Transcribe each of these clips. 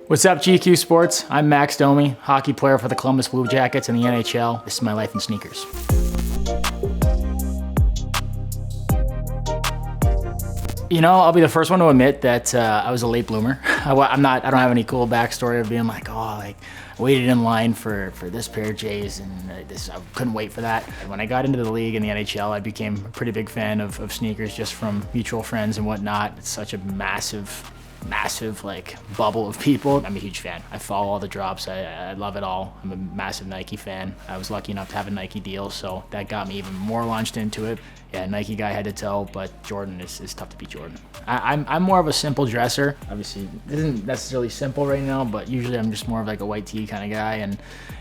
What's up, GQ Sports? I'm Max Domi, hockey player for the Columbus Blue Jackets in the NHL. This is my life in sneakers. You know, I'll be the first one to admit that I was a late bloomer. I don't have any cool backstory of being like, I waited in line for this pair of J's and I couldn't wait for that. And when I got into the league in the NHL, I became a pretty big fan of sneakers just from mutual friends and whatnot. It's such a massive like bubble of people. I'm a huge fan. I follow all the drops. I love it all. I'm a massive Nike fan. I was lucky enough to have a Nike deal, so that got me even more launched into it. Yeah, Nike guy head to toe, but Jordan is tough to beat Jordan. I'm more of a simple dresser. Obviously, it isn't necessarily simple right now, but usually I'm just more of like a white tee kind of guy and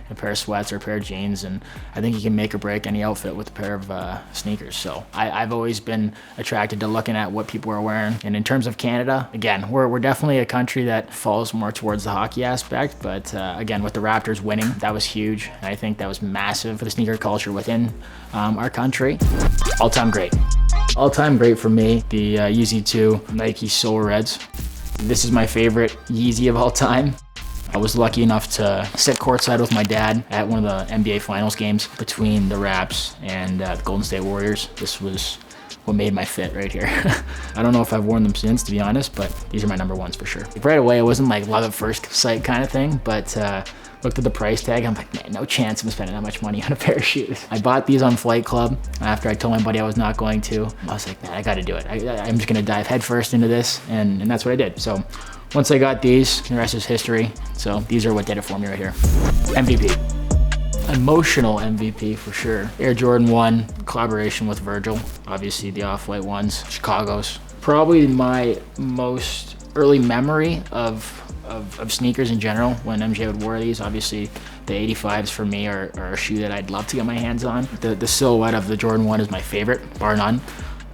a pair of sweats or a pair of jeans, and I think you can make or break any outfit with a pair of sneakers. So I've always been attracted to looking at what people are wearing. And in terms of Canada, again, we're definitely a country that falls more towards the hockey aspect, but again, with the Raptors winning, that was huge. And I think that was massive for the sneaker culture within our country. All-time great. All-time great for me, the Yeezy 2 Nike Solar Reds. This is my favorite Yeezy of all time. I was lucky enough to sit courtside with my dad at one of the NBA Finals games between the Raps and the Golden State Warriors. This was what made my fit right here. I don't know if I've worn them since, to be honest, but these are my number ones for sure. Right away, it wasn't like love at first sight kind of thing, but looked at the price tag. I'm like, man, no chance I'm spending that much money on a pair of shoes. I bought these on Flight Club after I told my buddy I was not going to. I was like, man, I gotta do it. I'm just gonna dive headfirst into this, and that's what I did. So once I got these, the rest is history. So these are what did it for me right here. MVP. Emotional MVP for sure. Air Jordan 1, collaboration with Virgil. Obviously the Off-White ones, Chicago's. Probably my most early memory of sneakers in general when MJ would wear these. Obviously the 85s for me are a shoe that I'd love to get my hands on. The silhouette of the Jordan 1 is my favorite, bar none.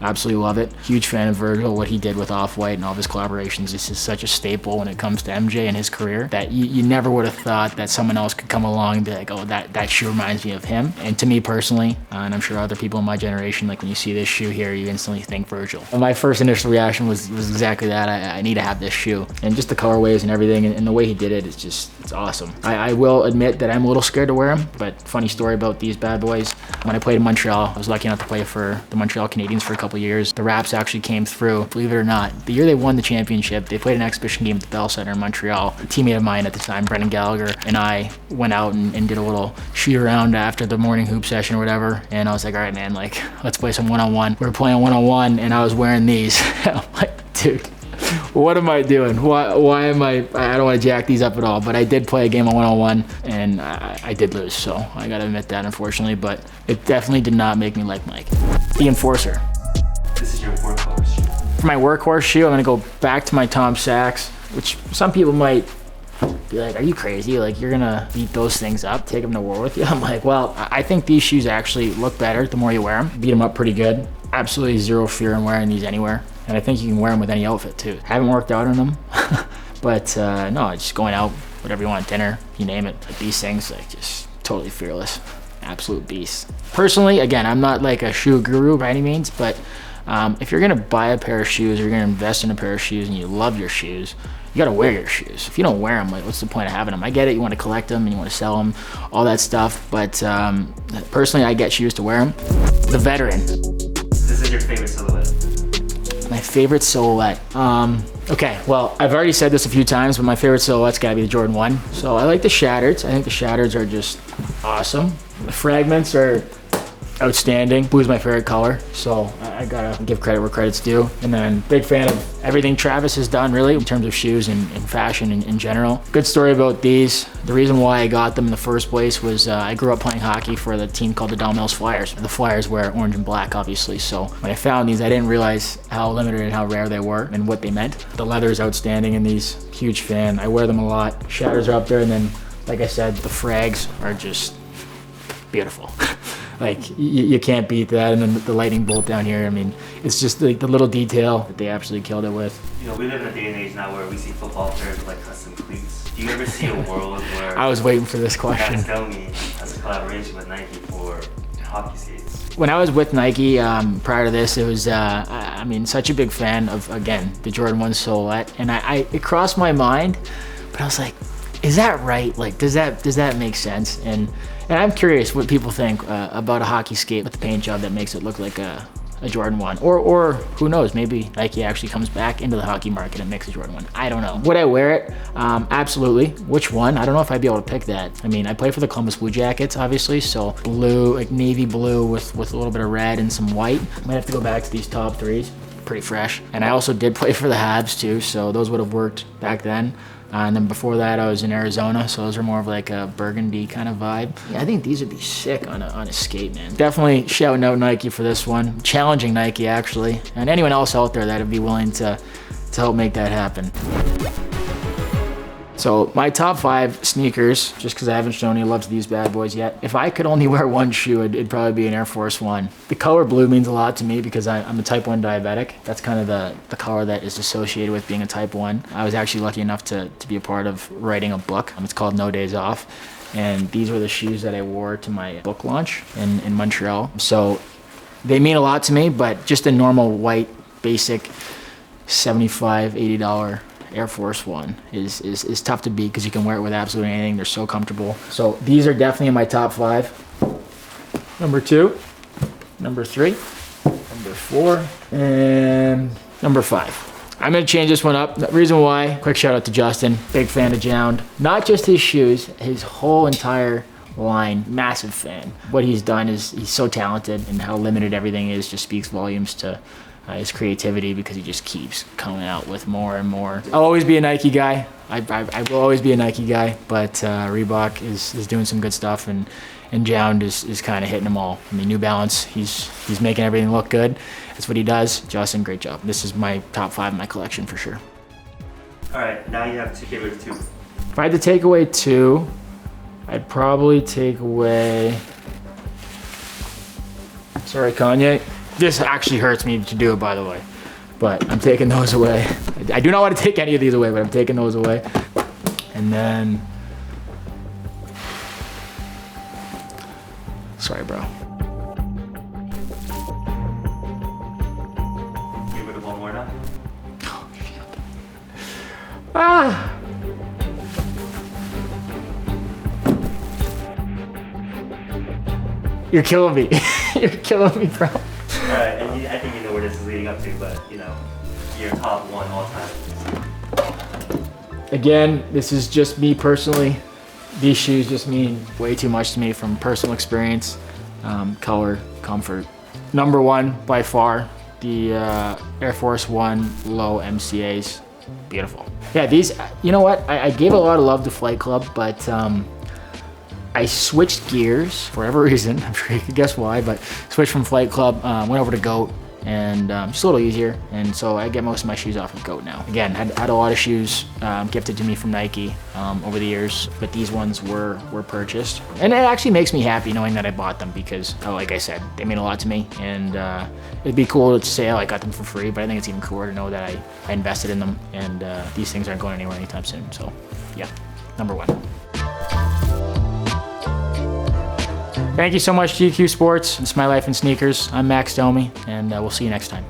Absolutely love it. Huge fan of Virgil, what he did with Off-White and all of his collaborations. This is such a staple when it comes to MJ and his career that you never would have thought that someone else could come along and be like, oh, that shoe reminds me of him. And to me personally, and I'm sure other people in my generation, like when you see this shoe here, you instantly think Virgil. And my first initial reaction was exactly that. I need to have this shoe. And just the colorways and everything and the way he did it, it's awesome. I will admit that I'm a little scared to wear them, but funny story about these bad boys. When I played in Montreal, I was lucky enough to play for the Montreal Canadiens for a couple years. The Raps actually came through, believe it or not. The year they won the championship, they played an exhibition game at the Bell Center in Montreal. A teammate of mine at the time, Brendan Gallagher, and I went out and did a little shoot around after the morning hoop session or whatever. And I was like, all right, man, like, let's play some one-on-one. We were playing one-on-one and I was wearing these. I'm like, dude, what am I doing? Why am I don't want to jack these up at all, but I did play a game of one-on-one and I did lose, so I gotta admit that, unfortunately, but it definitely did not make me like Mike. The Enforcer. This is your workhorse shoe. For my workhorse shoe, I'm gonna go back to my Tom Sachs, which some people might be like, are you crazy? Like, you're gonna beat those things up, take them to war with you? I'm like, well, I think these shoes actually look better the more you wear them. Beat them up pretty good. Absolutely zero fear in wearing these anywhere. And I think you can wear them with any outfit too. I haven't worked out on them, but no, just going out, whatever you want, dinner, you name it. Like these things, like just totally fearless, absolute beast. Personally, again, I'm not like a shoe guru by any means, but if you're gonna buy a pair of shoes, or you're gonna invest in a pair of shoes and you love your shoes, you gotta wear your shoes. If you don't wear them, like, what's the point of having them? I get it, you wanna collect them and you wanna sell them, all that stuff, but personally, I get shoes to wear them. The Veteran. This is your favorite silhouette. My favorite silhouette. Okay, well, I've already said this a few times, but my favorite silhouette's gotta be the Jordan 1. So I like the Shattereds. I think the Shattereds are just awesome. The Fragments are outstanding. Blue's my favorite color, so I gotta give credit where credit's due. And then big fan of everything Travis has done, really, in terms of shoes and fashion in general. Good story about these. The reason why I got them in the first place was I grew up playing hockey for the team called the Don Mills Flyers. The Flyers wear orange and black, obviously, so when I found these, I didn't realize how limited and how rare they were and what they meant. The leather is outstanding in these. Huge fan. I wear them a lot. Shatters are up there, and then, like I said, the Frags are just beautiful. Like, you can't beat that. And then the lightning bolt down here, I mean, it's just like the little detail that they absolutely killed it with. You know, we live in a day and age now where we see football players with like custom cleats. Do you ever see a world where I was waiting for this question. Max Domi has a collaboration with Nike for hockey skates? When I was with Nike prior to this, it was, I mean, such a big fan of, again, the Jordan 1 silhouette. And it crossed my mind, but But I was like, is that right? Like, does that make sense? And I'm curious what people think about a hockey skate with the paint job that makes it look like a Jordan 1. Or who knows, maybe Nike actually comes back into the hockey market and makes a Jordan 1. I don't know. Would I wear it? Absolutely. Which one? I don't know if I'd be able to pick that. I mean, I play for the Columbus Blue Jackets, obviously, so blue, like navy blue with a little bit of red and some white. Might have to go back to these top threes. Pretty fresh. And I also did play for the Habs too, so those would have worked back then. And then before that, I was in Arizona, so those are more of like a burgundy kind of vibe. Yeah, I think these would be sick on a skate, man. Definitely shouting out Nike for this one. Challenging Nike, actually. And anyone else out there that would be willing to help make that happen. So my top 5 sneakers, just because I haven't shown you love to these bad boys yet. If I could only wear one shoe, it'd probably be an Air Force One. The color blue means a lot to me because I'm a type 1 diabetic. That's kind of the color that is associated with being a type 1. I was actually lucky enough to be a part of writing a book. It's called No Days Off. And these were the shoes that I wore to my book launch in Montreal. So they mean a lot to me, but just a normal white, basic $75, $80 Air Force One is tough to beat because you can wear it with absolutely anything. They're so comfortable. So these are definitely in my top 5. Number 2, number 3, number 4, and number 5. I'm gonna change this one up. The reason why, quick shout out to Justin, big fan of Jound. Not just his shoes, his whole entire line, massive fan. What he's done is he's so talented, and how limited everything is just speaks volumes to his creativity, because he just keeps coming out with more and more. I'll always be a Nike guy. I will always be a Nike guy, but Reebok is doing some good stuff, and Jound is kind of hitting them all. I mean, New Balance, he's making everything look good. That's what he does. Justin, great job. This is my top 5 in my collection for sure. All right, now you have to get rid of 2. If I had to take away 2, I'd probably take away, sorry, Kanye. This actually hurts me to do it, by the way, but I'm taking those away. I do not want to take any of these away, but I'm taking those away. And then, sorry, bro. Get rid of one more now. Oh, shit. Ah! You're killing me. You're killing me, bro. All right, and I think you know where this is leading up to, but you know, your top 1 all time. Again, this is just me personally. These shoes just mean way too much to me from personal experience, color, comfort. Number 1 by far, the Air Force One low MCAs, beautiful. Yeah, these, you know what? I gave a lot of love to Flight Club, but I switched gears for whatever reason. I'm sure you can guess why, but switched from Flight Club, went over to Goat, and just a little easier. And so I get most of my shoes off of Goat now. Again, had a lot of shoes gifted to me from Nike over the years, but these ones were purchased. And it actually makes me happy knowing that I bought them because, like I said, they mean a lot to me. And it'd be cool to say, oh, I got them for free, but I think it's even cooler to know that I invested in them, and these things aren't going anywhere anytime soon. So yeah, number 1. Thank you so much, GQ Sports. It's My Life in Sneakers. I'm Max Domi, and we'll see you next time.